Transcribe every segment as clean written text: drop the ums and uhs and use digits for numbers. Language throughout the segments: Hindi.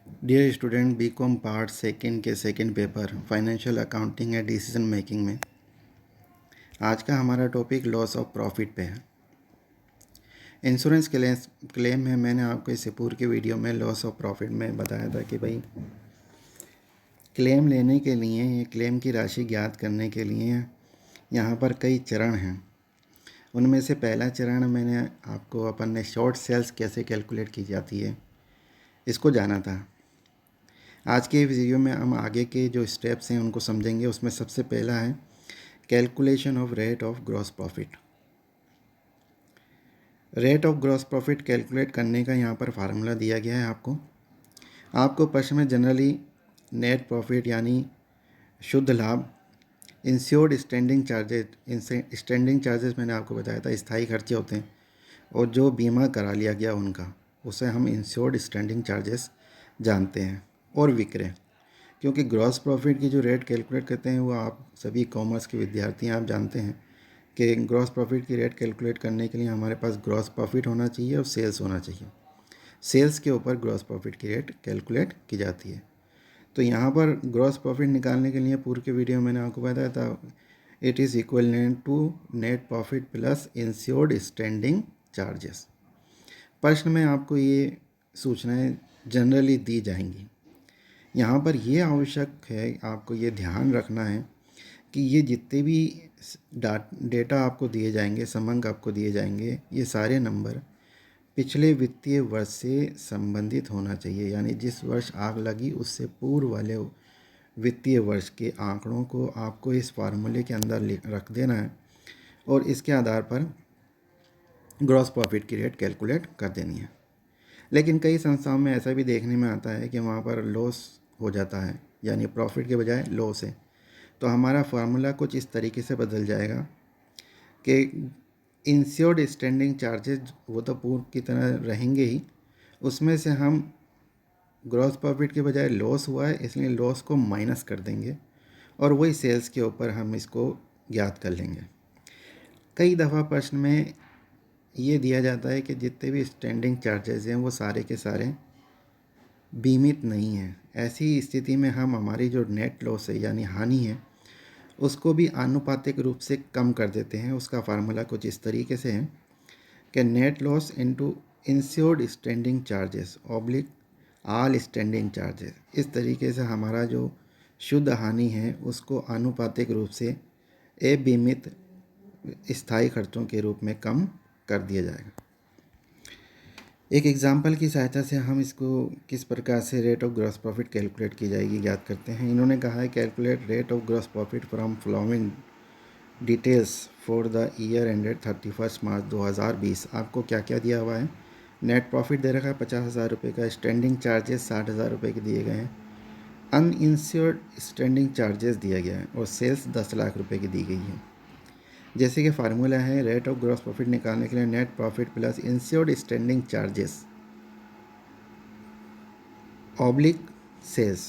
Dear student, BCom part second के second paper financial accounting and decision making में आज का हमारा टॉपिक लॉस ऑफ प्रॉफिट पे है। इंश्योरेंस क्लेम में मैंने आपको इससे पूर्व के वीडियो में लॉस ऑफ प्रॉफिट में बताया था कि भाई क्लेम लेने के लिए, ये क्लेम की राशि ज्ञात करने के लिए यहाँ पर कई चरण हैं। उनमें से पहला चरण मैंने आपको अपन ने शॉर्ट सेल्स कैसे कैलकुलेट की जाती है इसको जाना था। आज के वीडियो में हम आगे के जो स्टेप्स हैं उनको समझेंगे। उसमें सबसे पहला है calculation of rate of gross profit. Rate of gross profit calculate करने का यहाँ पर फार्मूला दिया गया है आपको प्रश्न में जनरली नेट प्रॉफिट यानी शुद्ध लाभ, इंश्योर्ड स्टैंडिंग चार्जेस मैंने आपको बताया था स्थायी खर्चे होते हैं, और जो बीमा करा लिया गया उनका, उसे हम इंश्योर्ड स्टैंडिंग चार्जेस जानते हैं, और विक्रय। क्योंकि ग्रॉस प्रॉफिट की जो रेट कैलकुलेट करते हैं वो आप सभी कॉमर्स के विद्यार्थी हैं, आप जानते हैं कि ग्रॉस प्रॉफिट की रेट कैलकुलेट करने के लिए हमारे पास ग्रॉस प्रॉफिट होना चाहिए और सेल्स होना चाहिए। सेल्स के ऊपर ग्रॉस प्रॉफिट की रेट कैलकुलेट की जाती है। तो यहाँ पर ग्रॉस प्रॉफिट निकालने के लिए पूर्व के वीडियो मैंने आपको बताया था, it is equivalent to net profit plus insured standing charges. प्रश्न में आपको ये सूचनाएं जनरली दी जाएंगी। यहाँ पर ये आवश्यक है, आपको ये ध्यान रखना है कि ये जितने भी डेटा आपको दिए जाएंगे, समंक आपको दिए जाएंगे, ये सारे नंबर पिछले वित्तीय वर्ष से संबंधित होना चाहिए। यानी जिस वर्ष आग लगी उससे पूर्व वाले वित्तीय वर्ष के आंकड़ों को आपको इस फार्मूले के अंदर रख देना है, और इसके आधार पर ग्रॉस प्रॉफिट की रेट कैलकुलेट कर देनी है। लेकिन कई संस्थाओं में ऐसा भी देखने में आता है कि वहाँ पर लॉस हो जाता है, यानी प्रॉफिट के बजाय लॉस है। तो हमारा फार्मूला कुछ इस तरीके से बदल जाएगा कि इंश्योर्ड स्टैंडिंग चार्जेस वो तो पूर्व की तरह रहेंगे ही, उसमें से हम ग्रॉस प्रॉफिट के बजाय लॉस हुआ है इसलिए लॉस को माइनस कर देंगे, और वही सेल्स के ऊपर हम इसको ज्ञात कर लेंगे। कई दफ़ा प्रश्न में ये दिया जाता है कि जितने भी स्टैंडिंग चार्जेस हैं वो सारे के सारे बीमित नहीं हैं। ऐसी स्थिति में हम हमारी जो नेट लॉस है यानी हानि है उसको भी आनुपातिक रूप से कम कर देते हैं। उसका फार्मूला कुछ इस तरीके से है कि net loss into insured standing charges oblique all standing charges. इस तरीके से हमारा जो शुद्ध हानि है उसको आनुपातिक रूप से अबीमित स्थायी खर्चों के रूप में कम कर दिया जाएगा। एक एग्जाम्पल की सहायता से हम इसको किस प्रकार से rate of gross profit calculate की जाएगी याद करते हैं। इन्होंने कहा है calculate rate of gross profit from following details for the year ended 31 मार्च 2020। आपको क्या क्या दिया हुआ है? नेट प्रॉफिट दे रखा है 50,000 रुपये का, स्टैंडिंग चार्जेस 60,000 रुपये के दिए गए हैं, अनइंश्योर्ड स्टैंडिंग चार्जेस दिया गया है, और सेल्स 10 लाख रुपये की दी गई है। जैसे कि फार्मूला है रेट ऑफ ग्रॉस प्रॉफिट निकालने के लिए net profit plus insured standing charges oblique sales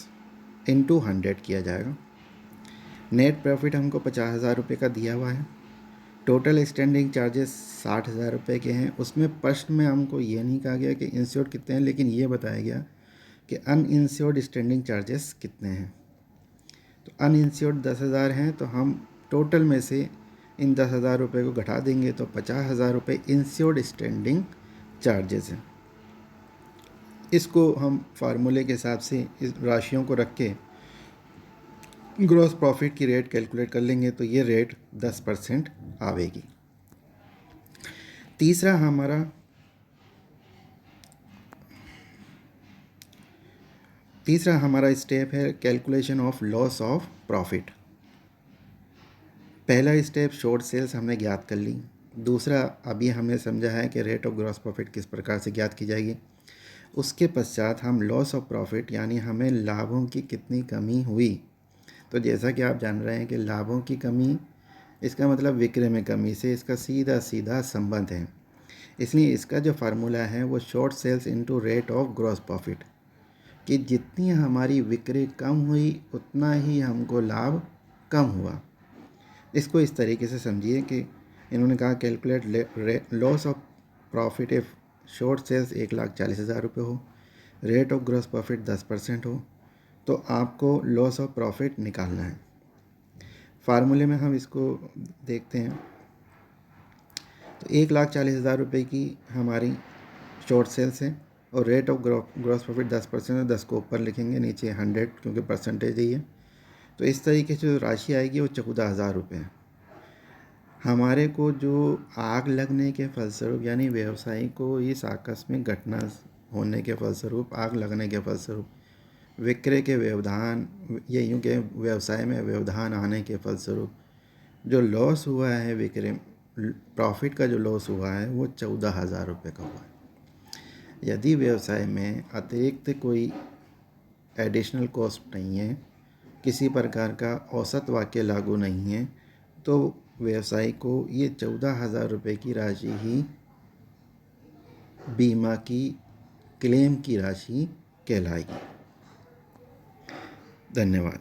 into 100 किया जाएगा। नेट प्रॉफिट हमको 50,000 रुपये का दिया हुआ है, टोटल स्टैंडिंग चार्जेस 60,000 रुपये के हैं। उसमें प्रश्न में हमको ये नहीं कहा गया कि इंश्योर्ड कितने हैं, लेकिन ये बताया गया कि अनइंश्योर्ड स्टैंडिंग चार्जेस कितने हैं। तो अनइंश्योर्ड 10,000 हैं, तो हम टोटल में से इन 10,000 रुपये को घटा देंगे तो 50,000 रुपये इंश्योर्ड स्टैंडिंग चार्जेस हैं। इसको हम फार्मूले के हिसाब से इस राशियों को रख के ग्रॉस प्रॉफिट की रेट कैलकुलेट कर लेंगे, तो ये रेट 10% आवेगी। तीसरा हमारा स्टेप है calculation of loss of profit. पहला स्टेप शॉर्ट सेल्स हमने ज्ञात कर ली। दूसरा अभी हमने समझा है कि रेट ऑफ ग्रॉस प्रॉफिट किस प्रकार से ज्ञात की जाएगी। उसके पश्चात हम लॉस ऑफ प्रॉफिट यानी हमें लाभों की कितनी कमी हुई। तो जैसा कि आप जान रहे हैं कि लाभों की कमी, इसका मतलब विक्रय में कमी से इसका सीधा सीधा संबंध है। इसलिए इसका जो फार्मूला है वो short sales into rate of gross profit, कि जितनी हमारी बिक्री कम हुई उतना ही हमको लाभ कम हुआ। इसको इस तरीके से समझिए कि इन्होंने कहा calculate loss of profit if short sales 1,40,000 रुपये हो, रेट ऑफ ग्रॉस प्रॉफिट 10% हो तो आपको लॉस ऑफ प्रॉफिट निकालना है। फार्मूले में हम इसको देखते हैं तो 1,40,000 रुपये की हमारी शॉर्ट सेल्स है और रेट ऑफ ग्रॉस प्रॉफिट 10% है, 10 को ऊपर लिखेंगे, नीचे 100 क्योंकि परसेंटेज ही है। तो इस तरीके से जो राशि आएगी वो 14,000 रुपये है। हमारे को जो आग लगने के फलस्वरूप यानी व्यवसायी को इस आकस्मिक घटना होने के फलस्वरूप, आग लगने के फलस्वरूप, विक्रय के व्यवधान, ये यूँ के व्यवसाय में व्यवधान आने के फलस्वरूप जो लॉस हुआ है, विक्रय प्रॉफिट का जो लॉस हुआ है वो 14,000 रुपये का हुआ है। यदि व्यवसाय में अतिरिक्त कोई एडिशनल कॉस्ट नहीं है, किसी प्रकार का औसत वाक्य लागू नहीं है, तो व्यवसायी को ये 14,000 रुपये की राशि ही बीमा की क्लेम की राशि कहलाएगी। धन्यवाद।